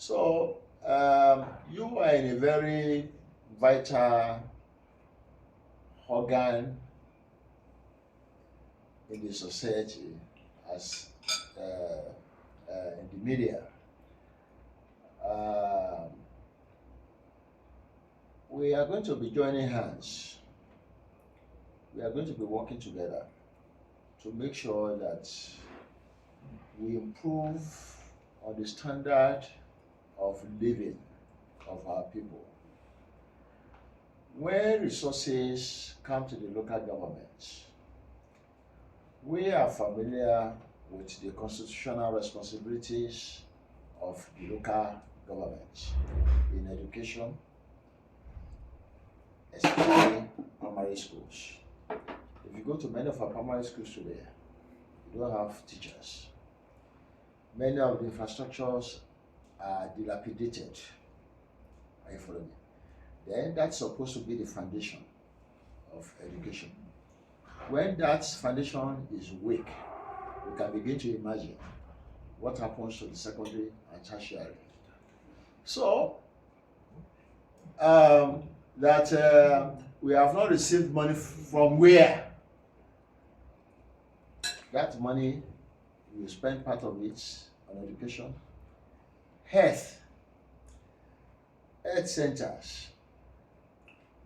So you are in a very vital organ in the society as in the media. We are going to be joining hands. We are going to be working together to make sure that we improve on the standard of living of our people. When resources come to the local government, we are familiar with the constitutional responsibilities of the local government in education, especially primary schools. If you go to many of our primary schools today, you don't have teachers. Many of the infrastructures are dilapidated. Are you following me? Then that's supposed to be the foundation of education. When that foundation is weak, we can begin to imagine what happens to the secondary and tertiary. So, we have not received money from where? That money, we spend part of it on education. Health centers,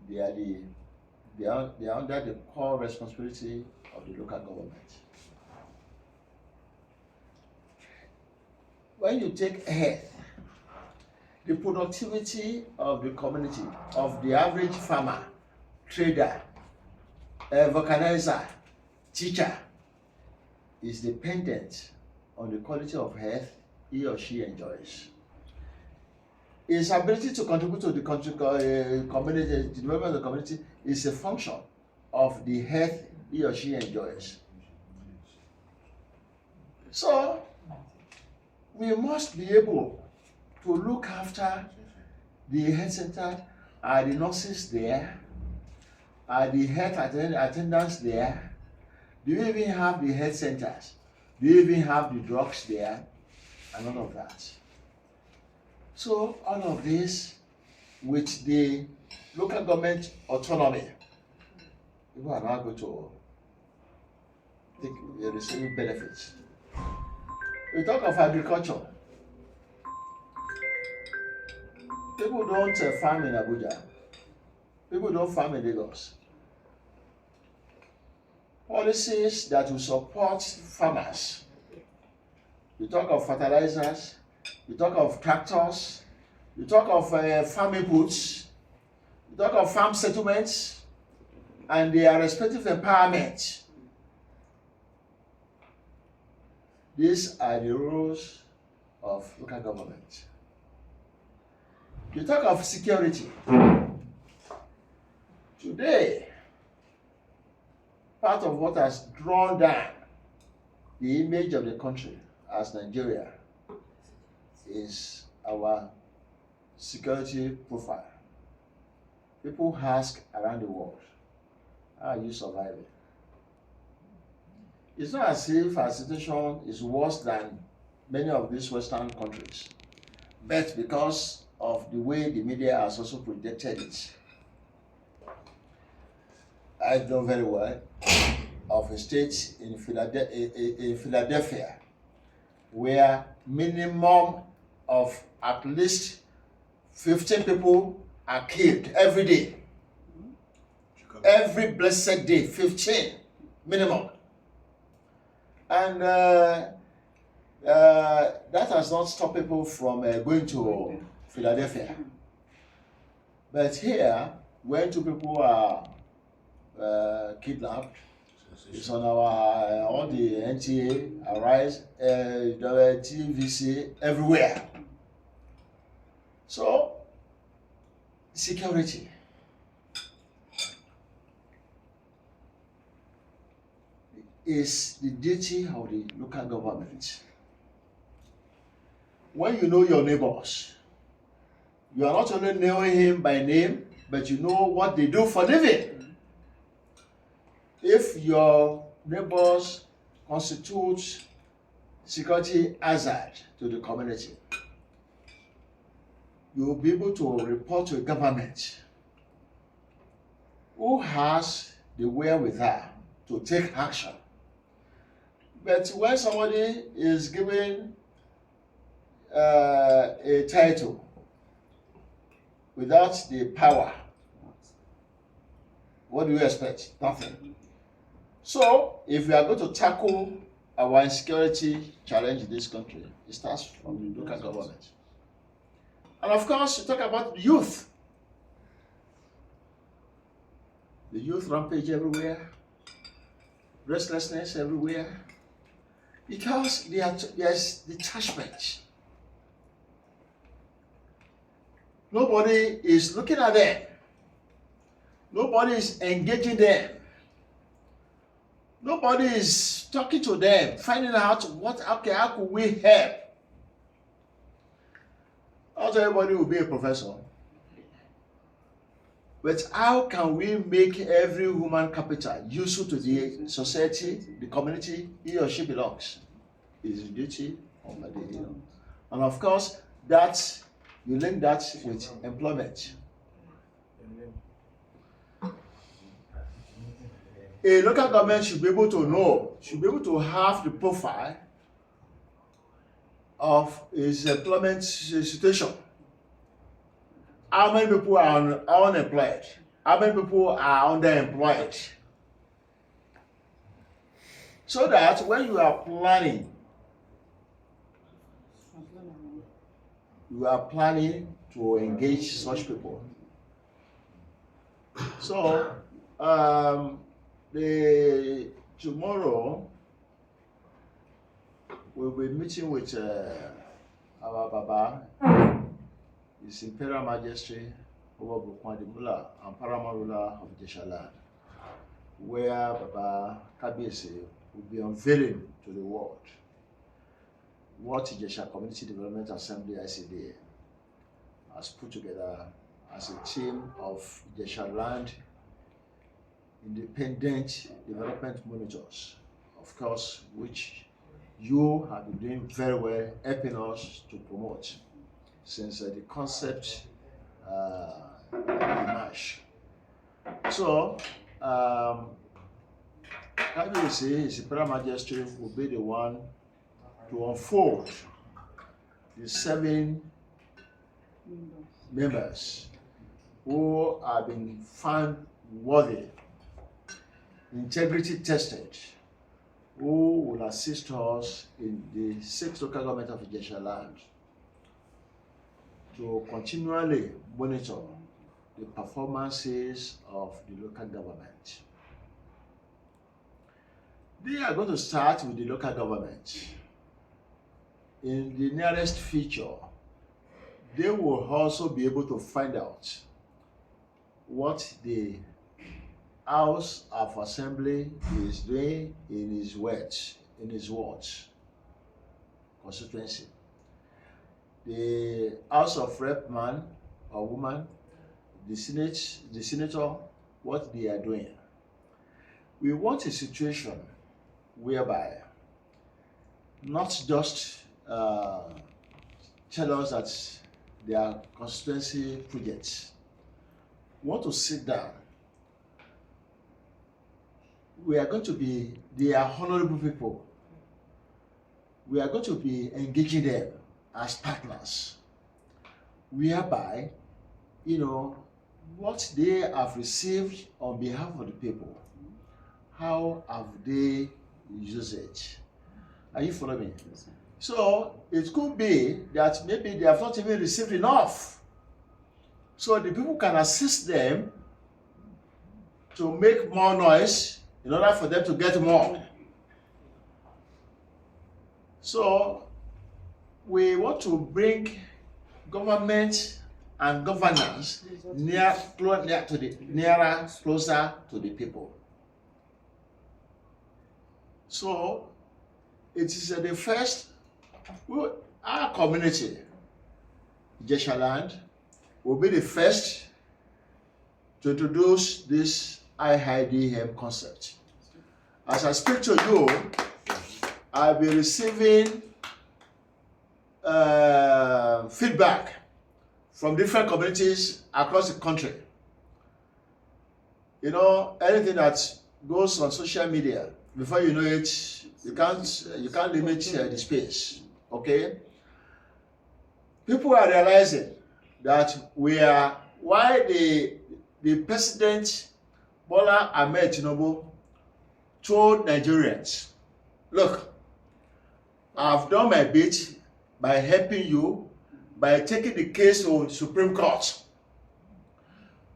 they are under the core responsibility of the local government. When you take health, the productivity of the community, of the average farmer, trader, vulcanizer, teacher, is dependent on the quality of health he or she enjoys. His ability to contribute to the community, the development of the community, is a function of the health he or she enjoys. So, we must be able to look after the health center. Are the nurses there? Are the health attendants there? Do you even have the health centers? Do you even have the drugs there? And all of that. So all of this with the local government autonomy, people are now going to take receiving benefits. We talk of agriculture. People don't farm in Abuja. People don't farm in Lagos. Policies that will support farmers. We talk of fertilizers, we talk of tractors, we talk of farm inputs, we talk of farm settlements, and their respective empowerment. These are the rules of local government. You talk of security. Today, part of what has drawn down the image of the country as Nigeria is our security profile. People ask around the world, how are you surviving? It's not as if our situation is worse than many of these Western countries, but because of the way the media has also projected it. I know very well of a state in Philadelphia where minimum of at least 15 people are killed every day. Every blessed day, 15 minimum. And that has not stopped people from going to Philadelphia. But here, when two people are kidnapped, it's on our all the NTA, Arise, TVC, everywhere. So, security. Is the duty of the local government. When you know your neighbors, you are not only knowing him by name, but you know what they do for living. If your neighbors constitute security hazard to the community, you'll be able to report to a government who has the wherewithal to take action. But when somebody is given a title without the power, what do you expect? Nothing. So, if we are going to tackle our insecurity challenge in this country, it starts from the local government. And of course, you talk about the youth. The youth rampage everywhere, restlessness everywhere, because there's detachment. Nobody is looking at them. Nobody is engaging them. Nobody is talking to them, finding out how could we help. Not everybody will be a professor. But how can we make every human capital useful to the society, the community he or she belongs? It is a duty of the day. And of course, you link that with employment. A local government should be able to have the profile of its employment situation. How many people are unemployed? How many people are underemployed? So that when you are planning, to engage such people. So, tomorrow we'll be meeting with our Baba, His Imperial Majesty Oba Bukwandimula and Paramount Ruler of Jeshaland, where Baba Kabiyesi will be unveiling to the world what Jesha Community Development Assembly ICD has put together as a team of Jeshaland independent development monitors, of course, which you have been doing very well, helping us to promote since the concept emerged. So, Kabiyesi, His Imperial Majesty, will be the one to unfold the 7 members who have been found worthy, integrity tested, who will assist us in the 6 local government of Jeshaland to continually monitor the performances of the local government. They are going to start with the local government. In the nearest future, they will also be able to find out what the House of Assembly is doing in his wards, constituency. The House of Rep man or woman, the senator, what they are doing. We want a situation whereby not just tell us that they are constituency projects. We want to sit down. They are honorable people. We are going to be engaging them as partners, whereby, what they have received on behalf of the people, how have they used it? Are you following me? So it could be that maybe they have not even received enough. So the people can assist them to make more noise in order for them to get more. So we want to bring government and governance closer to the people. So it is the first, our community, Jeshaland, will be the first to introduce this IIDM concept. As I speak to you, I'll be receiving feedback from different communities across the country. You know, anything that goes on social media, before you know it, you can't limit the space. Okay? People are realizing that why the president Bola Ahmed Tinubu told Nigerians, look, I've done my bit by helping you, by taking the case to Supreme Court.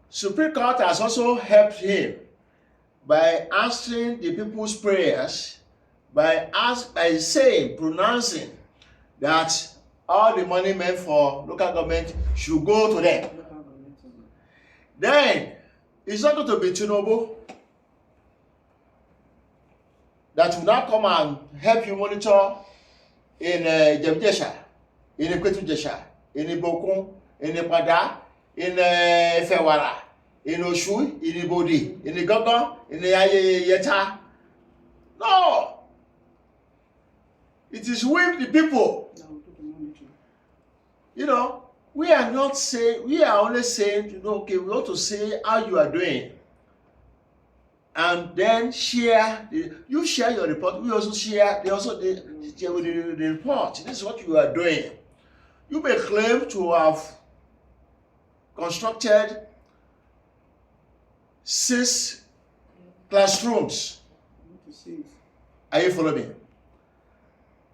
Supreme Court has also helped him by answering the people's prayers, by pronouncing that all the money meant for local government should go to them. Then it's not going to be Tinubu that will now come and help you monitor in Jesha, in Ekwetu Jesha, in Ibokun, in Ipada, in Fewara, in Oshu, in Ibodi, in Igogo, in Yeta. No! It is with the people. You know, we are only saying, you know, okay, we want to say how you are doing. And then you share your report, we also share, they share with the report. This is what you are doing. You may claim to have constructed 6 classrooms. Are you following me?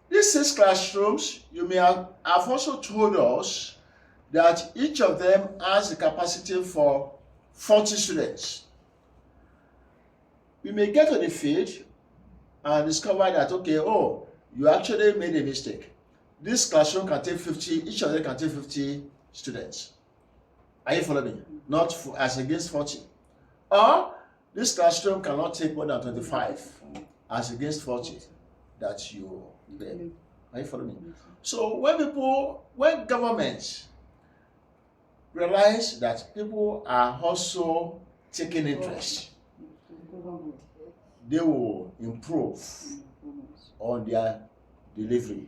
These 6 classrooms, you may have also told us that each of them has the capacity for 40 students. We may get to the field and discover that, okay, you actually made a mistake. This classroom can take 50, each of them can take 50 students. Are you following me? Not as against 40. Or this classroom cannot take more than 25 as against 40 that you did. Are you following me? So when governments realize that people are also taking interest, they will improve on their delivery.